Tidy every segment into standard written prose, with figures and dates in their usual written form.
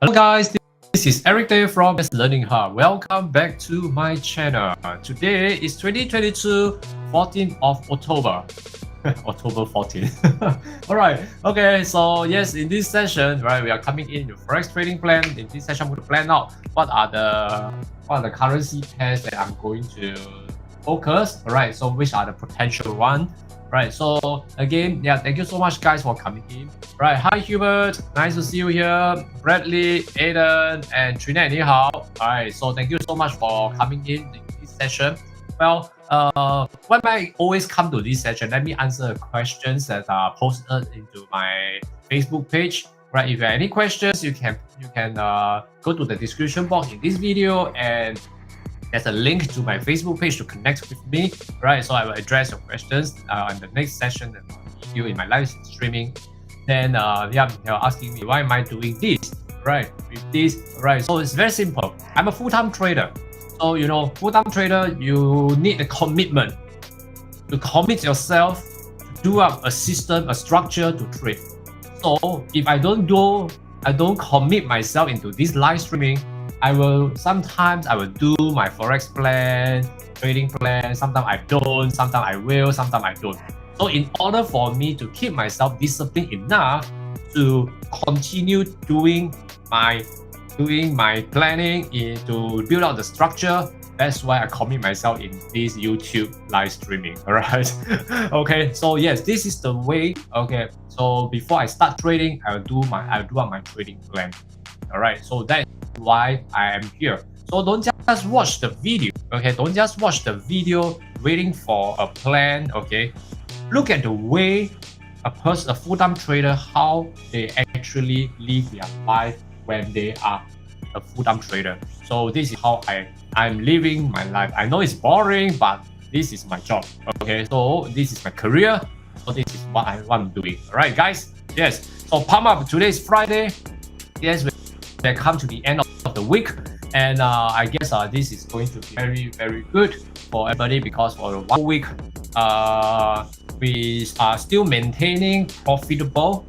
Hello guys, this is Eric Day from Learning Hub. Welcome back to my channel. Today is 2022, 14th of October. October 14th. Alright, okay, so yes, in this session, right, we are coming in the Forex trading plan. In this session, I'm going to plan out what are the currency pairs that I'm going to focus. Alright, so which are the potential one. Right, so again, yeah, thank you so much guys for coming in. Right, hi Hubert, nice to see you here. Bradley, Aiden, and Trinette, 你好. Alright, so thank you so much for coming in this session. Well, when I always come to this session, let me answer questions that are posted into my Facebook page. Right, if you have any questions, you can go to the description box in this video, and there's a link to my Facebook page to connect with me, right? So I will address your questions in the next session and video in my live streaming. Then yeah, you're asking me why am I doing this, right? With this, right? So it's very simple. I'm a full-time trader. So you know, full-time trader, you need a commitment to commit yourself to do up a system, a structure to trade. So if I don't commit myself into this live streaming, sometimes I will do my Forex plan, trading plan, sometimes I don't, sometimes I will, sometimes I don't. So in order for me to keep myself disciplined enough to continue doing my planning to build out the structure, that's why I commit myself in this YouTube live streaming. Alright. Okay, so yes, this is the way. Okay, so before I start trading, I'll do out my trading plan. Alright, so that is why I am here. So don't just watch the video. Okay, don't just watch the video waiting for a plan. Okay, look at the way a full-time trader, how they actually live their life when they are a full-time trader. So this is how I'm living my life. I know it's boring, but this is my job. Okay, so this is my career. So this is what I'm doing. All right, guys. Yes. So pump up. Today is Friday. Yes, we come to the end of the week, and I guess this is going to be very, very good for everybody, because for 1 week, we are still maintaining profitable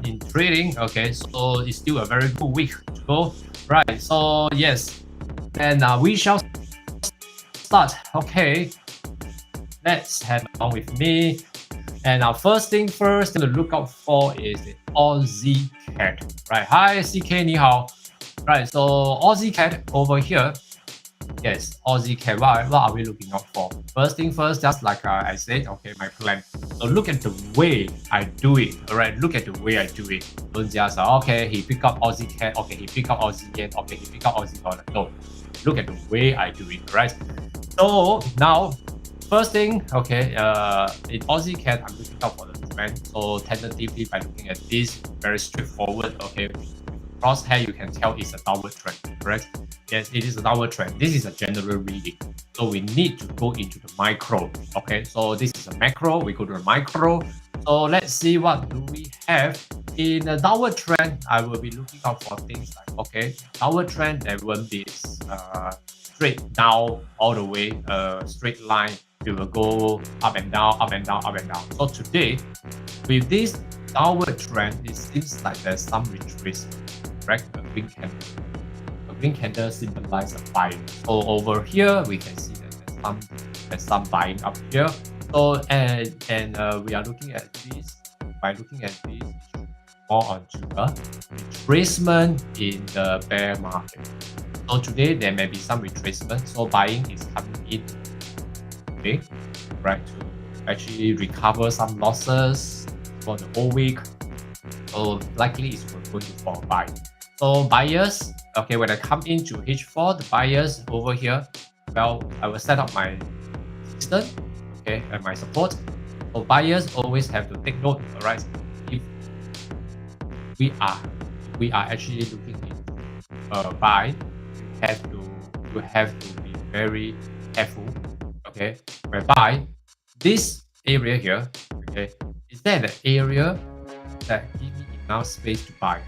in trading. Okay, so it's still a very good week to go. Right, so yes, and we shall start. Okay, let's head on with me. And our first thing first to look out for is the Aussie cat. Right, hi CK, 你好. Right, so Aussie cat over here. Yes, Aussie cat. What are we looking out for? First thing first, just like I said, okay, my plan. So look at the way I do it. All right, look at the way I do it. Don't just okay, he pick up Aussie cat. Okay, he pick up Aussie yen. Okay, he pick up Aussie dollar. No, look at the way I do it. Right. So now, first thing, okay, in Aussie cat, I'm looking out for the trend. So tentatively, by looking at this, very straightforward. Okay, crosshair, you can tell it's a downward trend. Correct? Yes, it is a downward trend. This is a general reading. So we need to go into the micro. Okay, so this is a macro. We go to the micro. So let's see what do we have. In a downward trend, I will be looking out for things like, okay, downward trend, there won't be straight down all the way, straight line. It will go up and down, up and down, up and down. So today, with this downward trend, it seems like there's some retracement. Correct? A green candle. A green candle symbolizes a buying. So over here, we can see that there's some buying up here. So and we are looking at this. By looking at this, more onto a retracement in the bear market. So today there may be some retracement. So buying is coming in. Okay, right, to actually recover some losses for the whole week. So likely it's going to fall buy. So buyers, okay, when I come into H4, the buyers over here, well, I will set up my resistance, okay, and my support. So buyers always have to take note, alright. If we are actually looking into buy, you have to be very careful. Okay, whereby this area here, okay, is that the area that give me enough space to buy?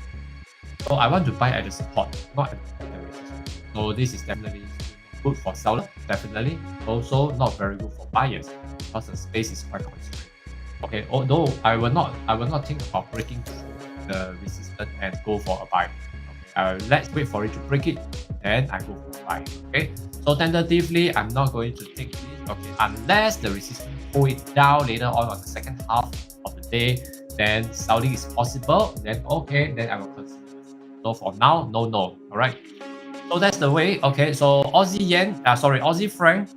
So I want to buy at the support, not at the resistance. So this is definitely good for seller, definitely. Also not very good for buyers because the space is quite constrained. Okay, although I will not think about breaking through the resistance and go for a buy. Okay, Let's wait for it to break it, then I go for buy. Okay, so tentatively I'm not going to take this, okay, unless the resistance pull it down later on the second half of the day, then selling is possible, then okay, then I will consider. So for now, no. All right, so that's the way. Okay, so Aussie franc,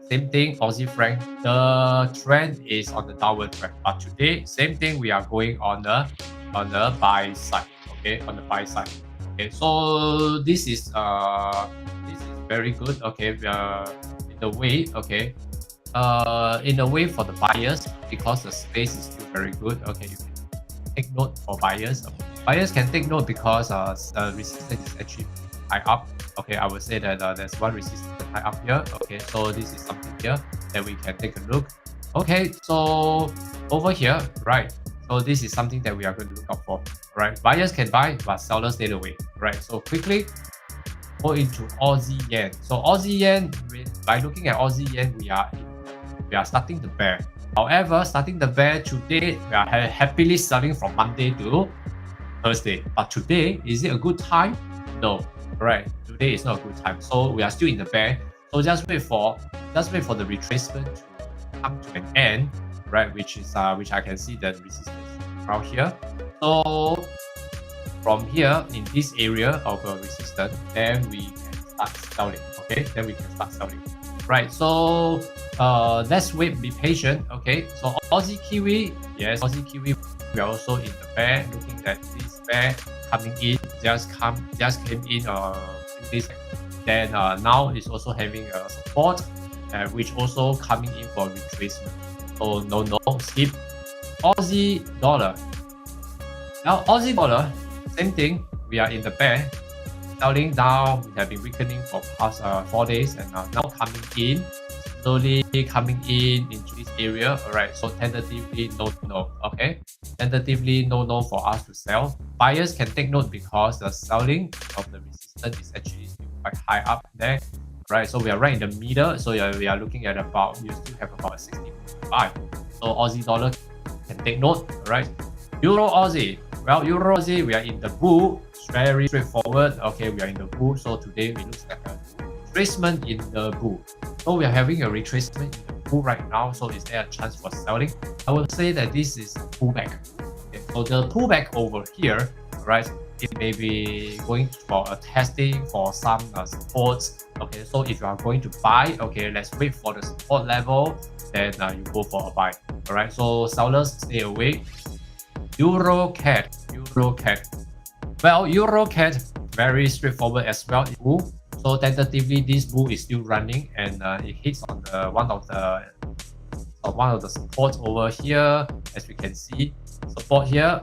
same thing. Aussie franc, the trend is on the downward trend, but today same thing, we are going on the buy side. Okay, on the buy side. Okay, so this is very good. Okay, in the way, okay, in a way for the buyers, because the space is still very good. Okay, you can take note for buyers. Buyers can take note because resistance is actually high up. Okay, I would say that there's one resistance high up here. Okay, so this is something here that we can take a look. Okay, so over here, right? So this is something that we are going to look out for. Right, buyers can buy, but sellers stay away. Right, so quickly go into Aussie Yen. So Aussie Yen, by looking at Aussie Yen, we are starting the bear. However, starting the bear today, we are happily selling from Monday to Thursday. But today, is it a good time? No. Right, today is not a good time. So we are still in the bear. So just wait for the retracement to come to an end. Right, which I can see that resistance around here. So from here in this area of resistance, then we can start selling. Okay, then we can start selling. Right, so let's wait, be patient. Okay, so Aussie Kiwi, yes, Aussie Kiwi, we are also in the bear, looking at this bear coming in, just came in this, then now it's also having a support, which also coming in for retracement. So no, skip. Aussie dollar. Now Aussie dollar, same thing. We are in the bear, selling down. We have been weakening for past 4 days, and now coming in, slowly coming in into this area. All right. So tentatively no. Okay. Tentatively no for us to sell. Buyers can take note because the selling of the resistance is actually still quite high up there. Right. So we are right in the middle. So we are looking at about, you still have about 65. So Aussie dollar can take note. All right. Euro Aussie. Well, Euro Aussie, we are in the bull. Very straightforward. Okay, we are in the bull. So today we look like a retracement in the bull. So we are having a retracement in the bull right now. So is there a chance for selling? I would say that this is pullback. Okay, so the pullback over here, right? It may be going for a testing for some supports. Okay, so if you are going to buy, okay, let's wait for the support level. Then you go for a buy. All right. So sellers stay away. Euro CAD. Well, Euro CAD very straightforward as well. So tentatively, this bull is still running, and it hits on one of the supports over here, as we can see. Support here,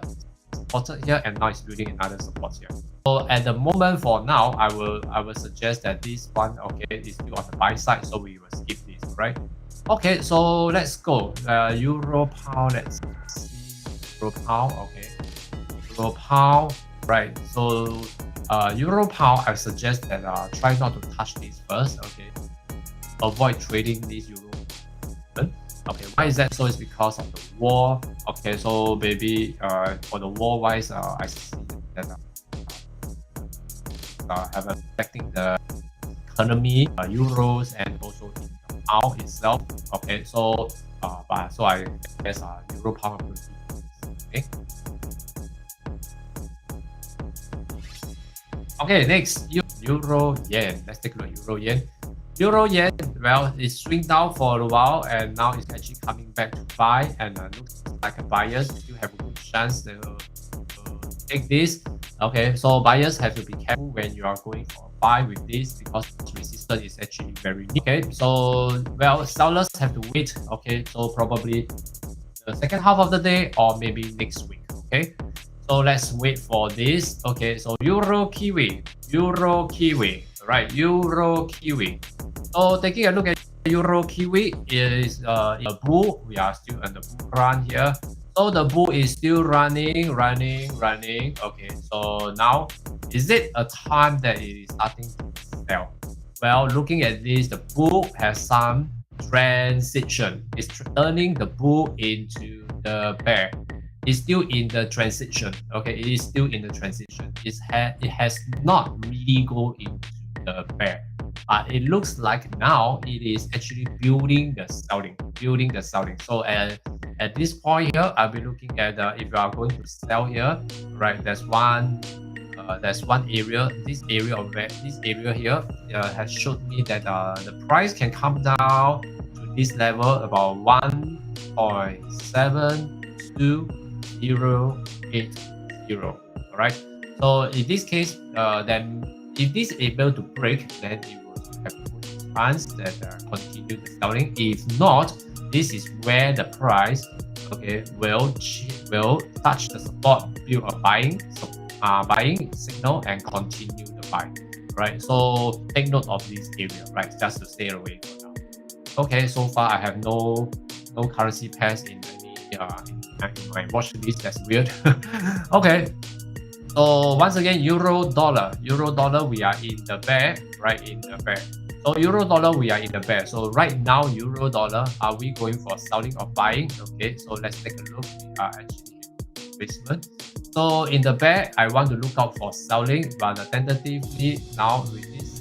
supported here, and now it's building another support here. So at the moment, for now, I will suggest that this one, okay, is still on the buy side, so we will skip this, right? Okay, so let's go. Euro pound. Let's see. Euro pound. Okay. Euro pound. Right. So Euro pound, I suggest that try not to touch this first. Okay. Avoid trading this euro. Okay. Why is that? So it's because of the war. Okay. So maybe for the war wise, I see that have affecting the economy, euros, and also in the pound itself. Okay. So so I guess Euro pound will be okay. Okay, next, Euro Yen. Let's take a look at Euro Yen. Euro Yen, well, it swing down for a while, and now it's actually coming back to buy, and looks like a buyers still have a good chance to take this. Okay, so buyers have to be careful when you are going for a buy with this, because resistance is actually very weak. Okay, so well, sellers have to wait. Okay, so probably the second half of the day or maybe next week. Okay. So let's wait for this. Okay, so Euro Kiwi, right? Euro Kiwi. So taking a look at Euro Kiwi is a bull. We are still on the bull run here. So the bull is still running. Okay, so now is it a time that it is starting to sell? Well, looking at this, the bull has some transition. It's turning the bull into the bear. is still in the transition. Okay, it is still in the transition. It has not really go into the bear. It looks like now it is actually building the selling. So at this point here, I'll be looking at if you are going to sell here, right? There's one area. This area here has showed me that the price can come down to this level about 1.72080. All right. So in this case, then if this is able to break, then it will have a good chance that continue the selling. If not, this is where the price, okay, will touch the support, build a buying signal, and continue the buy. Right. So take note of this area, right? Just to stay away for now. Okay. So far, I have no currency pairs in my watch list. That's weird. Okay. So once again, euro dollar, we are in the bear, right? In the bear. So euro dollar, we are in the bear. So right now, euro dollar, are we going for selling or buying? Okay, so let's take a look. We are actually in retracement. So in the bear, I want to look out for selling, but tentatively now with this,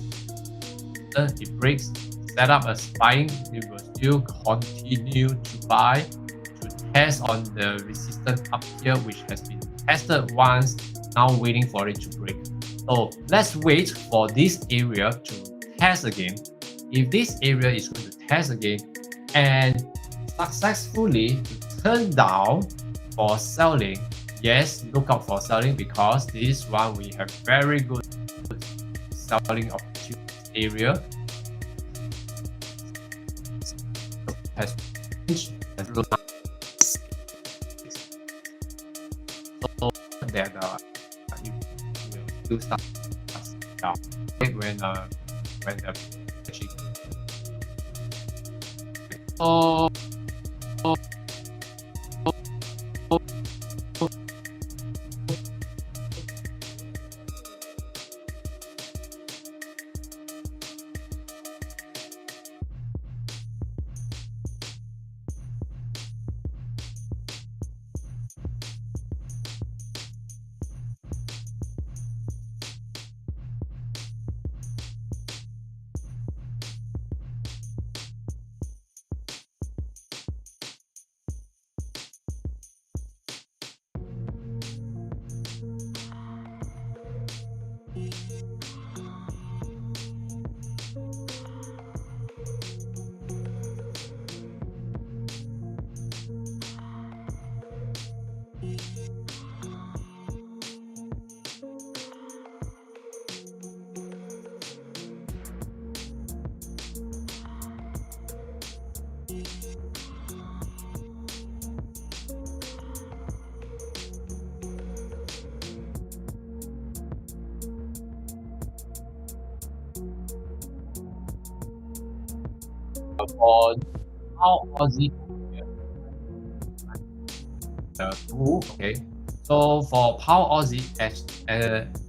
it breaks, set up as buying, it will still continue to buy, to test on the resistance up here, which has been tested once. Now waiting for it to break. So let's wait for this area to test again. If this area is going to test again and successfully turn down for selling, yes, look out for selling, because this one we have very good selling opportunity area. Has so that you will start down when the for how Aussie okay. So for Power Aussie,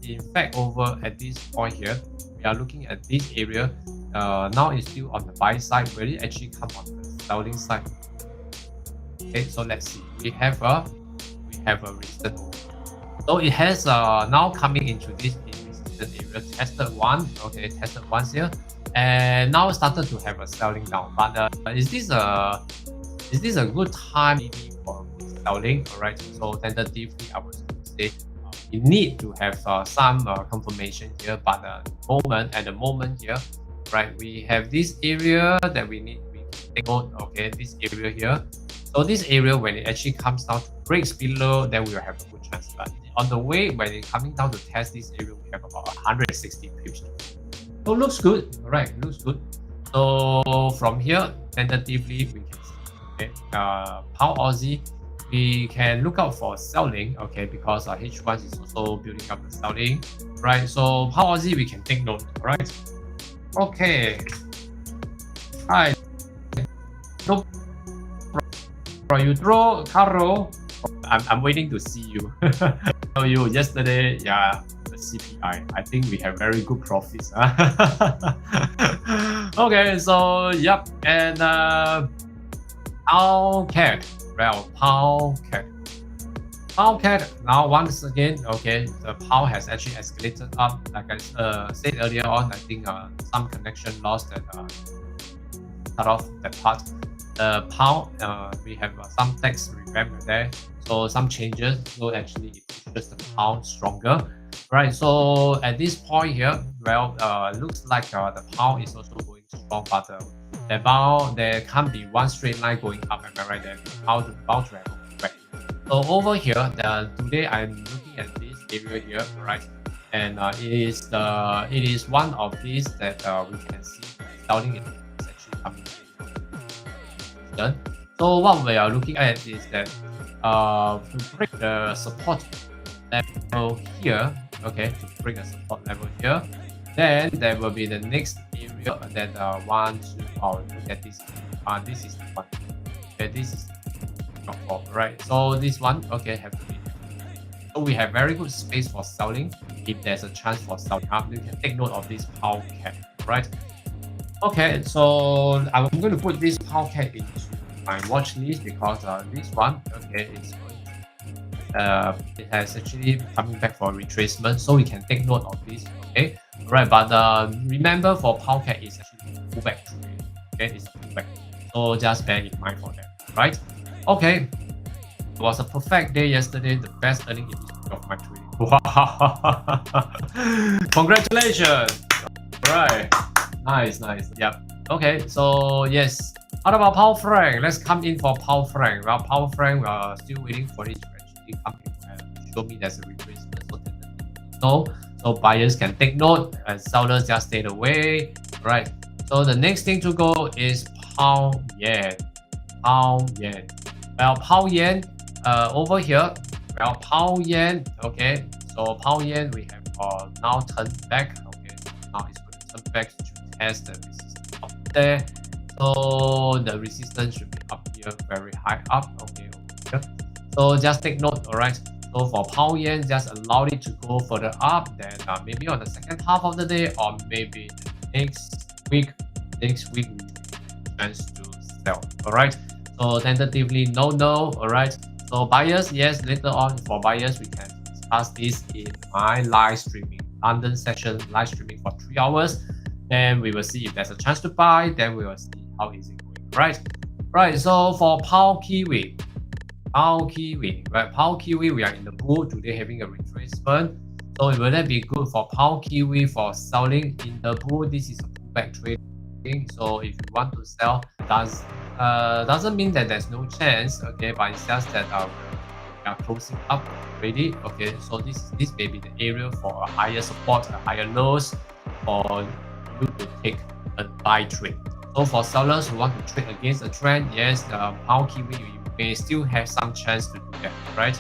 in fact, over at this point here, we are looking at this area. Now it's still on the buy side. Will it actually come on the selling side? Okay, so let's see. We have a resistance. So it has now coming into this resistance area. Tested one, okay, tested once here, and now started to have a selling down. But is this a good time maybe for selling? All right. So tentatively, I would say we need to have some confirmation here. But at the moment here, right, we have this area that we can take note. Okay, this area here. So this area, when it actually comes down to breaks below, then we will have a good chance. But on the way, when it's coming down to test this area, we have about 160 pips. So looks good. All right, looks good. So from here, tentatively, we can see, okay, Power Aussie, we can look out for selling, okay, because H1 is also building up the selling, right? So Power Aussie, we can take note, all right? Okay. Hi. No. You draw, Carol. I'm waiting to see you. So you yesterday, yeah, the CPI. I think we have very good profits. Okay, so yep, and Pound CAD, well, Pound CAD. Pound cat now once again, okay, the pound has actually escalated up. Like I said earlier on, I think some connection lost and cut off that part. The pound, we have some text revamp there, so some changes. So actually, it pushes the pound stronger, right? So at this point here, well, looks like the pound is also going strong, but there can't be one straight line going up. Am I right? There, how to bounce back. So over here, today I'm looking at this area here, right? And it is one of these that we can see selling is actually coming in. So what we are looking at is that to break the support level here, okay, to break the support level here, then there will be the next area that one, two, look at this. This is the one. Okay, this is right, so this one, okay, have to be. So we have very good space for selling. If there's a chance for selling up, you can take note of this pound cat, right? Okay, so I'm going to put this pound cat into my watch list because this one, okay, is it has actually coming back for retracement, so we can take note of this, okay, right? But remember, for pound cat is actually a pullback trade, okay, it's a pullback, so just bear in mind for that, right? Okay, it was a perfect day yesterday, the best earning in history of my trading. Wow! Congratulations! Right, nice. Yep. Okay, so yes. What about pound franc? Let's come in for pound franc. Well, pound franc, we are still waiting for it to actually come in and show me there's a retracement. So buyers can take note and sellers just stay away. Right. So the next thing to go is pound yen. Well, pound yen over here. Well, pound yen, okay. So pound yen, we have now turned back. Okay, so now it's going to turn back to test the resistance up there. So the resistance should be up here, very high up. Okay, over here. So just take note, all right. So for pound yen, just allow it to go further up. Then maybe on the second half of the day, or maybe next week, we have a chance to sell. All right. So tentatively, no. All right. So buyers, yes, later on for buyers, we can discuss this in my live streaming, London session live streaming for 3 hours. Then we will see if there's a chance to buy. Then we will see how is it going. Right. So for pound kiwi, right? Pound kiwi, we are in the bull today, having a retracement. So will that be good for pound kiwi for selling in the bull? This is a pullback trading. So if you want to sell, doesn't mean that there's no chance, okay, but it's just that we are closing up already. Okay, so this may be the area for a higher support, a higher lows for you to take a buy trade. So for sellers who want to trade against the trend, yes, the pound kiwi, you may still have some chance to do that, right?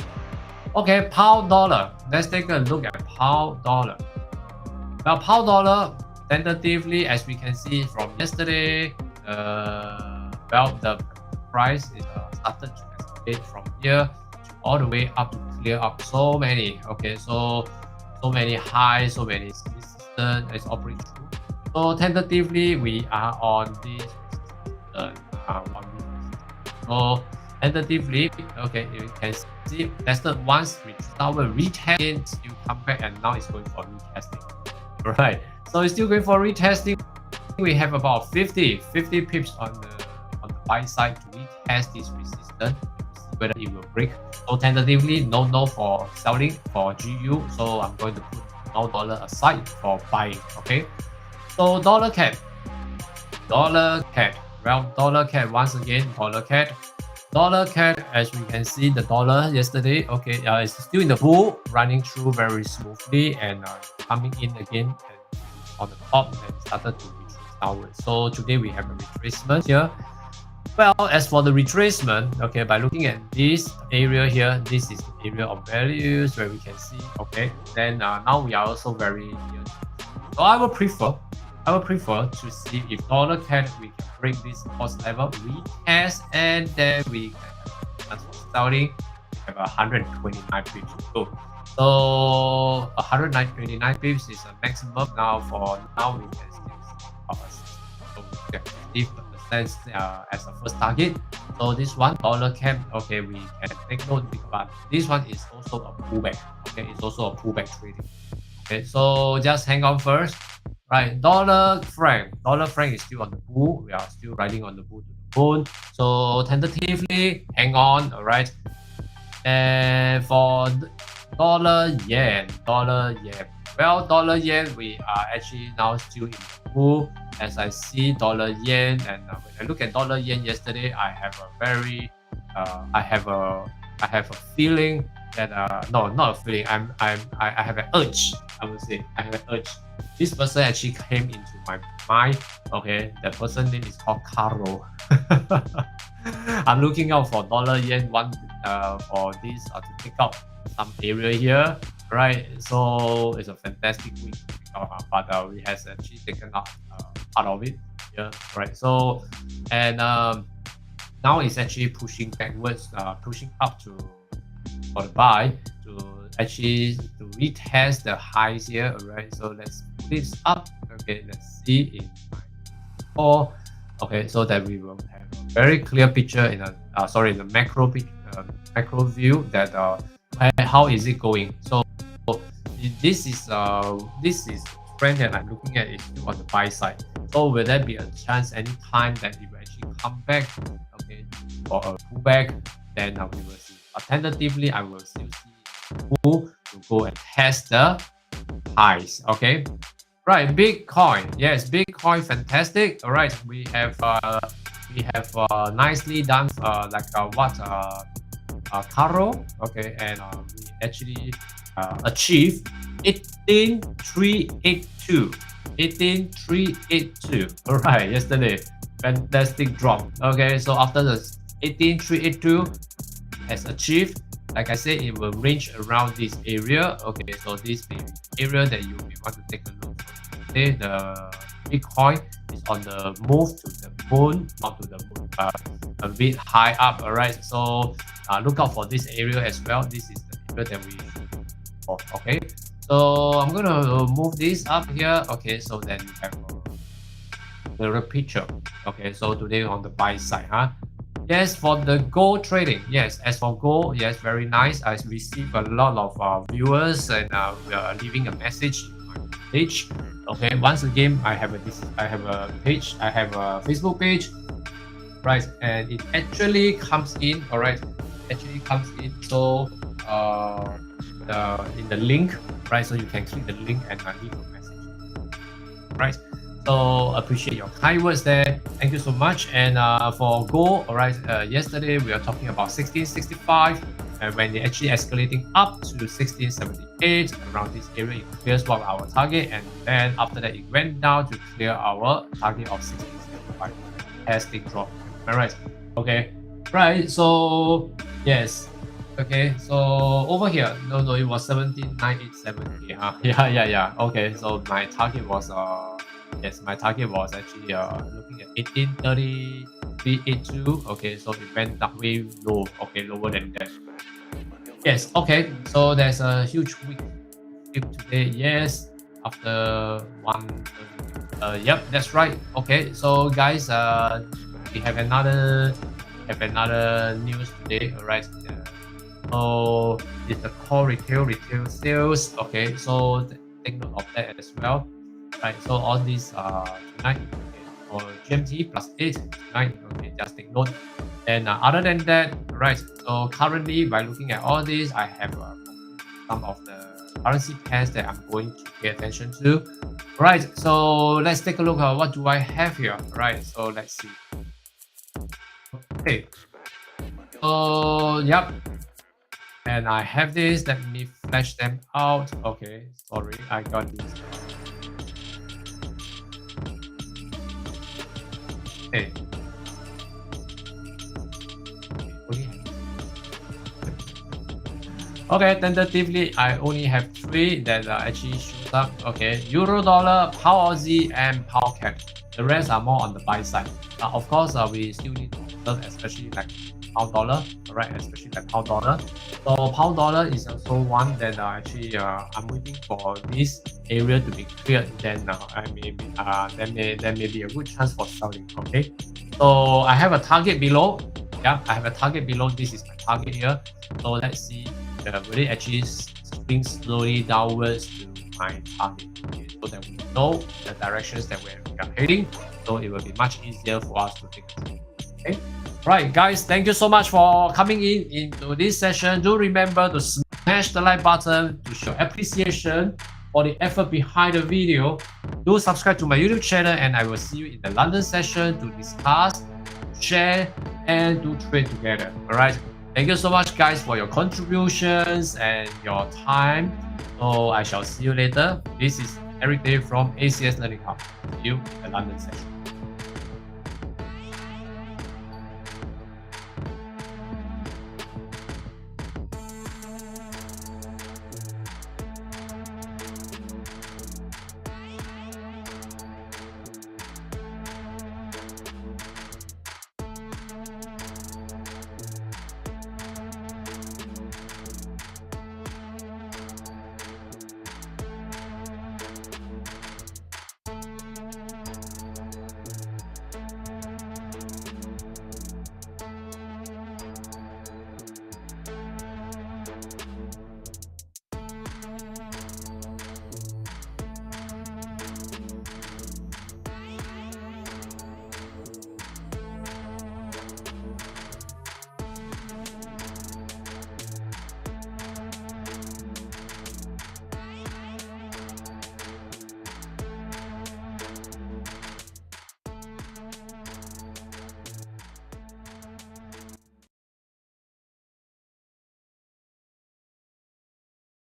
Okay, pound dollar. Let's take a look at pound dollar. Now, pound dollar, tentatively, as we can see from yesterday, well, the price is started to escalate from here all the way up to clear up so many. Okay, so many highs, so many resistance is operating through. So tentatively, we are on this so tentatively, okay, you can see tested once, our retesting, still come back, and now it's going for retesting. Right, so it's still going for retesting. We have about 50 pips on the buy side to retest this resistance, see whether it will break. So tentatively, no for selling for GU. So I'm going to put $1 aside for buying. Okay. So dollar cat. Well, dollar cat once again. Dollar cat. As we can see, the dollar yesterday. Okay, it's still in the bull, running through very smoothly and coming in again and on the top and started to retrace downwards. So today we have a retracement here. Well, as for the retracement, okay, by looking at this area here, this is the area of values where we can see, okay, then now we are also very near. So I would prefer to see if dollar cat we can break this support level, retest, and then we can have starting. We have 129 pips to go. So 129 pips is a maximum. Now for now we can still see so we get 50% as a first target. So this one dollar cap, okay, we can take note, but this one is also a pullback. Okay, it's also a pullback trading. Okay, so just hang on first. Right, dollar franc is still on the bull. We are still riding on the bull to the moon. So tentatively hang on. All right. And for dollar yen, well, dollar yen, we are actually now still in the bull. As I see dollar yen, and when I look at dollar yen yesterday, I have a very, I have a feeling that no, not a feeling. I have an urge. I would say I have an urge. This person actually came into my mind. Okay, the person name is called Caro. I'm looking out for dollar yen one for this to pick up some area here, right? So it's a fantastic week to pick up, but we has actually taken up part of it here, right? So and now it's actually pushing backwards, pushing up to for the buy to actually to retest the highs here, alright? So let's put this up. Okay, let's see in or okay, so that we will have a very clear picture in a in the macro macro view that how is it going. So this is trend that I'm looking at is still on the buy side. So will there be a chance anytime that it will actually come back, okay, for a pullback? Then we will see. But tentatively, I will still see bull to go and test the highs. Okay, right. Bitcoin, yes, Bitcoin, fantastic. All right, we have nicely done Caro, okay, and we actually achieved 18,382. 18,382. All right, yesterday, fantastic drop. Okay, so after the 18,382 has achieved, like I said, it will range around this area. Okay, so this area that you may want to take a look. Okay, the Bitcoin is on the move to the moon, not to the moon, but a bit high up. All right, so look out for this area as well. This is the area that we okay. So I'm gonna move this up here. Okay, so then you have a clearer picture. Okay, so today on the buy side, huh? Yes, for the gold trading. Yes, as for gold, yes, very nice. I received a lot of viewers and we are leaving a message in my page. Okay, once again, I have a page. I have a Facebook page, right? And it actually comes in. All right, actually comes in. So in the link, right? So you can click the link and leave a message, right? So appreciate your kind words there. Thank you so much. And for gold, all right, yesterday we are talking about 1665, and when they actually escalating up to 1678 around this area, it clears what our target, and then after that it went down to clear our target of 1675. Fantastic drop. Am I right? Okay, right. So yes. Okay, so over here, no, it was 17,987 here. Huh? Yeah. Okay, so my target was yes, my target was actually looking at 18,382. Okay, so it went that way low. Okay, lower than that. Yes. Okay, so there's a huge week today. Yes, after one. Yep, that's right. Okay, so guys, we have another news today. All right. So it's the core retail sales. Okay, so take note of that as well. Right, so all these tonight, okay, for GMT +8 tonight. Okay, just take note. And other than that, right, so currently by looking at all these, I have some of the currency pairs that I'm going to pay attention to. Right, so let's take a look at what do I have here. Right, so let's see. Okay, so yep. And I have this. Let me flash them out. Okay, sorry, I got this. Okay. Okay, tentatively, I only have 3 that actually shoot up. Okay, Euro dollar, Pound Aussie, and Pound CAD. The rest are more on the buy side. Of course, we still need to observe, especially like pound dollar, right? Especially like pound dollar. So pound dollar is also one that actually I'm waiting for this area to be cleared. Then there may be a good chance for selling. Okay, so I have a target below. Yeah, I have a target below. This is my target here. So let's see, will it actually swing slowly downwards to my target? Okay, so that we know the directions that we are heading. So it will be much easier for us to take a trade. Okay. Right, guys, thank you so much for coming into this session. Do remember to smash the like button to show appreciation for the effort behind the video. Do subscribe to my YouTube channel, and I will see you in the London session to discuss, share, and to trade together. All right. Thank you so much, guys, for your contributions and your time. So I shall see you later. This is Eric Day from ACS Learning Hub. See you in the London session.